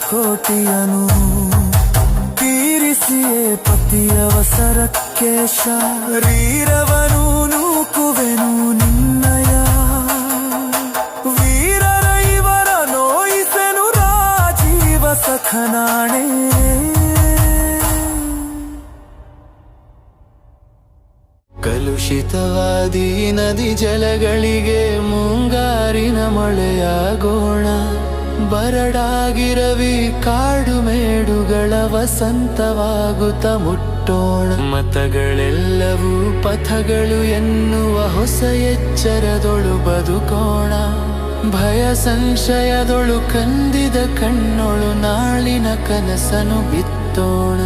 ಕೋಟಿಯನು ತೀರಿಸಿಯೇ ಪತಿಯವಸರಕ್ಕೆ ಶರೀರವನು ನೂಕುವೆನು ನಿನ್ನಯ ವೀರರ ಇವರ ನೋಯಿಸೆನು ರಾಜೀವ ಸಖನಾಣೆ ಕಲುಷಿತವಾದಿ ನದಿ ಜಲಗಳಿಗೆ ಮುಂಗಾರಿನ ಮಳೆಯಾಗೋಣ ಬರಡಾಗಿರವಿ ಕಾಡು ಮೇಡುಗಳ ವಸಂತವಾಗುತ್ತ ಮುಟ್ಟೋಣ ಮತಗಳೆಲ್ಲವೂ ಪಥಗಳು ಎನ್ನುವ ಹೊಸ ಎಚ್ಚರದೊಳು ಬದುಕೋಣ ಭಯ ಸಂಶಯದೊಳು ಕಂದಿದ ಕಣ್ಣೊಳು ನಾಳಿನ ಕನಸನು ಬಿತ್ತೋಣ